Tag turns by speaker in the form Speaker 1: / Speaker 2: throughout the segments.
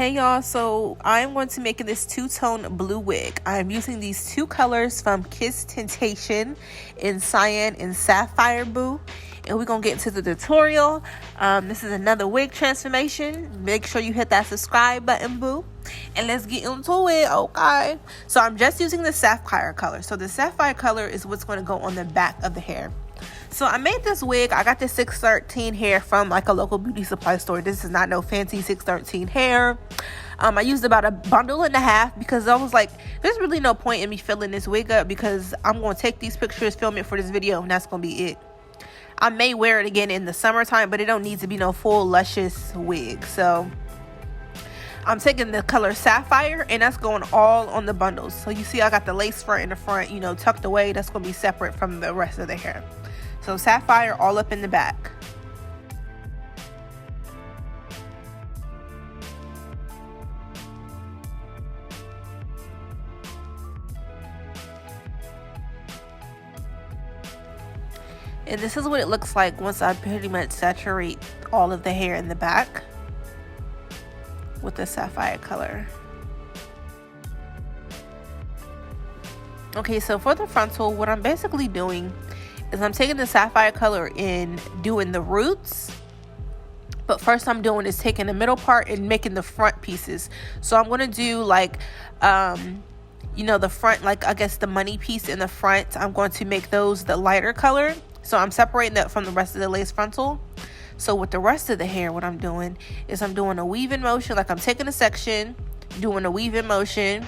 Speaker 1: Hey y'all, so I'm going to make this two-tone blue wig. I'm using these two colors from Kiss Tintation in Cyan and Sapphire Boo. And we're going to get into the tutorial. This is another wig transformation. Make sure you hit that subscribe button, boo. And let's get into it, okay? So I'm just using the Sapphire color. So the Sapphire color is what's going to go on the back of the hair. So I made this wig. I got this 613 hair from like a local beauty supply store. This is not no fancy 613 hair. I used about a bundle and a half because I was like, there's really no point in me filling this wig up because I'm going to take these pictures, film it for this video, and that's going to be it. I may wear it again in the summertime, but it don't need to be no full luscious wig. So I'm taking the color Sapphire, and that's going all on the bundles. So you see I got the lace front in the front, you know, tucked away. That's going to be separate from the rest of the hair. So Sapphire all up in the back. And this is what it looks like once I pretty much saturate all of the hair in the back with the Sapphire color. Okay, so for the frontal, what I'm basically doing is I'm taking the Sapphire color and doing the roots, but first I'm doing is taking the middle part and making the front pieces. So I'm going to do like you know, the front, like I guess the money piece in the front, I'm going to make those the lighter color. So I'm separating that from the rest of the lace frontal. So with the rest of the hair, what I'm doing is I'm doing a weave in motion, like I'm taking a section, doing a weave in motion,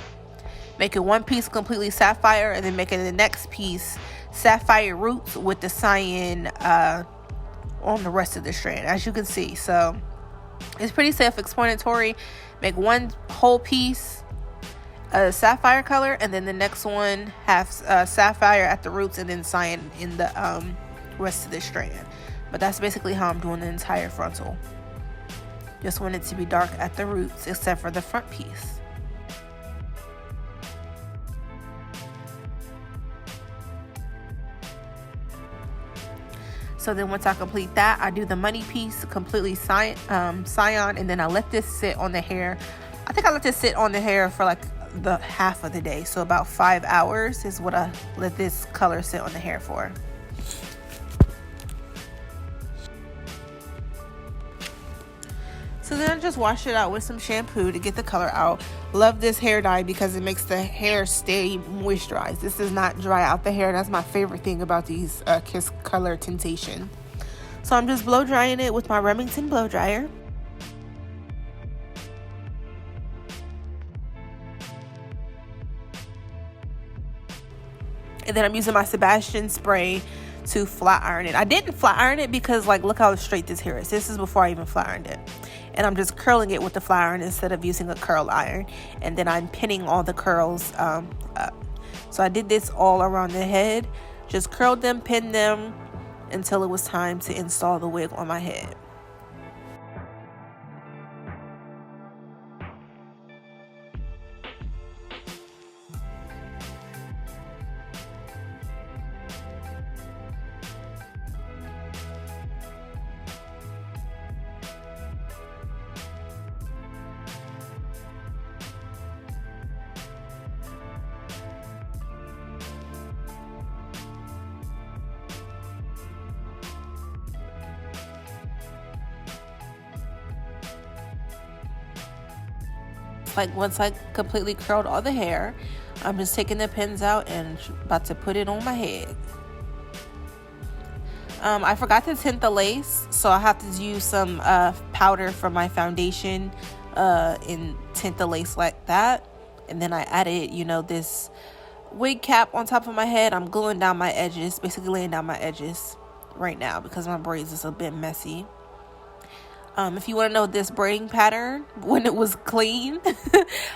Speaker 1: making one piece completely Sapphire, and then making the next piece Sapphire roots with the cyan on the rest of the strand, as you can see. So it's pretty self-explanatory. Make one whole piece Sapphire color, and then the next one have Sapphire at the roots and then cyan in the rest of the strand. But that's basically how I'm doing the entire frontal. Just want it to be dark at the roots except for the front piece. So then once I complete that, I do the money piece completely cyan, and then I let this sit on the hair. I think I let this sit on the hair for like the half of the day. So about 5 hours is what I let this color sit on the hair for. So then I just wash it out with some shampoo to get the color out. Love this hair dye because it makes the hair stay moisturized. This does not dry out the hair. That's my favorite thing about these Kiss Color Tintation. So I'm just blow drying it with my Remington blow dryer. And then I'm using my SEBASTION spray to flat iron it. I didn't flat iron it because like look how straight this hair is. This is before I even flat ironed it. And I'm just curling it with the flat iron instead of using a curl iron. And then I'm pinning all the curls up. So I did this all around the head. Just curled them, pinned them until it was time to install the wig on my head. Like once I completely curled all the hair, I'm just taking the pins out and about to put it on my head. I forgot to tint the lace, so I have to use some powder for my foundation and tint the lace like that. And then I added, you know, this wig cap on top of my head. I'm gluing down my edges, basically laying down my edges right now because my braids is a bit messy. If you want to know this braiding pattern when it was clean,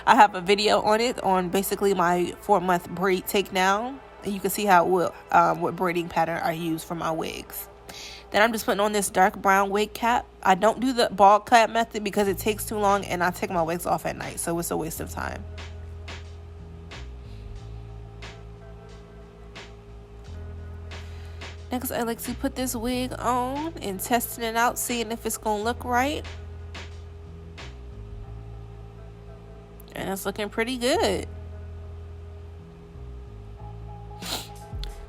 Speaker 1: I have a video on it on basically my 4-month braid take now, and you can see how what braiding pattern I use for my wigs. Then I'm just putting on this dark brown wig cap. I don't do the ball cut method because it takes too long and I take my wigs off at night, so it's a waste of time. Next, I like to put this wig on and testing it out, seeing if it's gonna look right. And it's looking pretty good.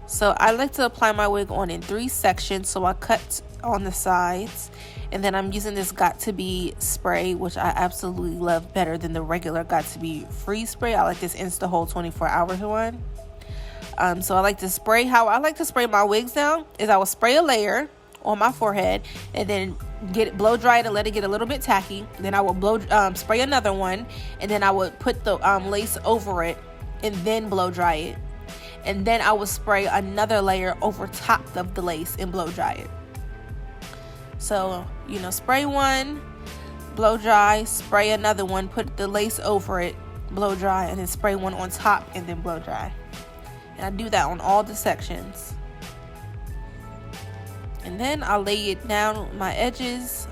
Speaker 1: So I like to apply my wig on in 3 sections. So I cut on the sides, and then I'm using this Got To Be spray, which I absolutely love better than the regular Got To Be freeze spray. I like this Insta Hold 24 hours one. So I like to spray. How I like to spray my wigs down is I will spray a layer on my forehead and then blow dry it and let it get a little bit tacky. Then I will spray another one, and then I would put the lace over it and then blow dry it. And then I would spray another layer over top of the lace and blow dry it. So, you know, spray one, blow dry, spray another one, put the lace over it, blow dry, and then spray one on top and then blow dry. And I do that on all the sections. And then I'll lay it down my edges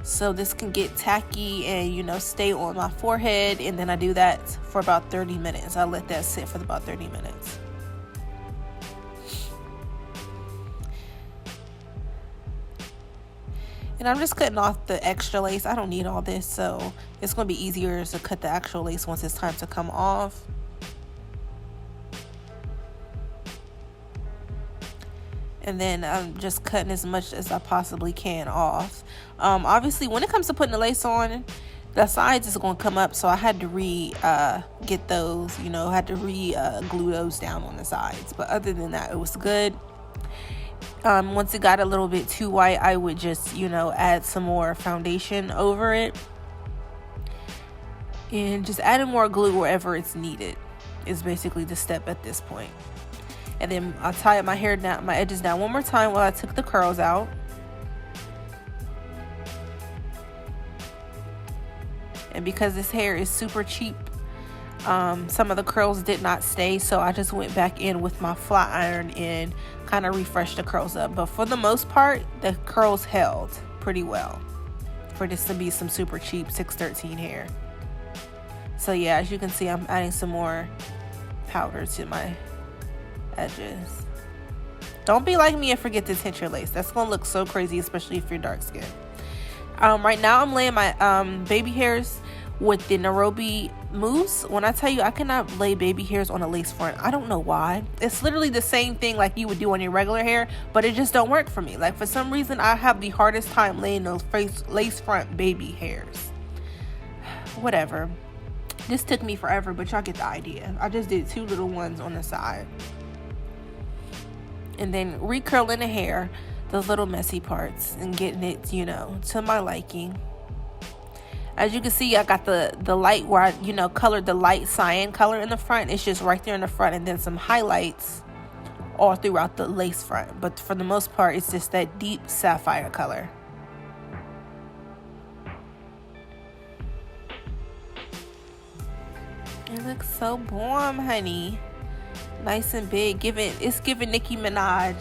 Speaker 1: so this can get tacky and, you know, stay on my forehead. And then I do that for about 30 minutes. I let that sit for about 30 minutes. And I'm just cutting off the extra lace. I don't need all this, so it's going to be easier to cut the actual lace once it's time to come off. And then I'm just cutting as much as I possibly can off. Obviously, when it comes to putting the lace on, the sides is going to come up, so I had to get those, you know, had to glue those down on the sides. But other than that, it was good. Once it got a little bit too white, I would just, you know, add some more foundation over it. And just adding more glue wherever it's needed is basically the step at this point. And then I'll tie up my hair down, my edges down one more time while I took the curls out. And because this hair is super cheap, some of the curls did not stay, so I just went back in with my flat iron and kind of refreshed the curls up. But for the most part, the curls held pretty well for this to be some super cheap 613 hair. So yeah, as you can see, I'm adding some more powder to my edges. Don't be like me and forget to tint your lace. That's gonna look so crazy, especially if you're dark skinned. Right now I'm laying my baby hairs with the Nairobi mousse. When I tell you I cannot lay baby hairs on a lace front, I don't know why. It's literally the same thing like you would do on your regular hair, but it just don't work for me. Like, for some reason I have the hardest time laying those lace front baby hairs. Whatever. This took me forever, but y'all get the idea. I just did 2 little ones on the side. And then recurling the hair, those little messy parts, and getting it, you know, to my liking. As you can see, I got the light where I, you know, colored the light cyan color in the front. It's just right there in the front, and then some highlights all throughout the lace front. But for the most part, it's just that deep sapphire color. It looks so warm, honey. Nice and big. It's giving Nicki Minaj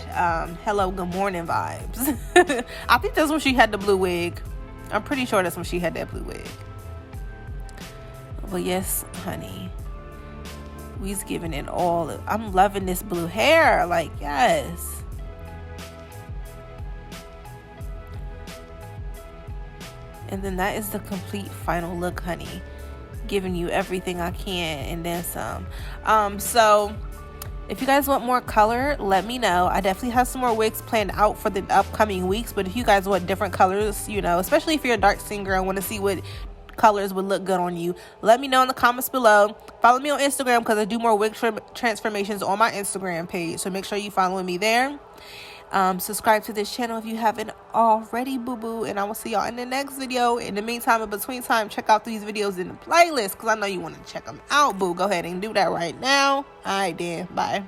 Speaker 1: hello good morning vibes. I think that's when she had the blue wig. I'm pretty sure that's when she had that blue wig. But yes, honey, we's giving it all. I'm loving this blue hair. Like, yes. And then that is the complete final look, honey. Giving you everything I can and then some. So if you guys want more color, let me know. I definitely have some more wigs planned out for the upcoming weeks. But if you guys want different colors, you know, especially if you're a dark skin girl and want to see what colors would look good on you, let me know in the comments below. Follow me on Instagram because I do more wig transformations on my Instagram page. So make sure you follow me there. Subscribe to this channel if you haven't already, boo-boo. And I will see y'all in the next video. In the meantime, in between time, check out these videos in the playlist because I know you want to check them out, boo. Go ahead and do that right now. All right, then. Bye.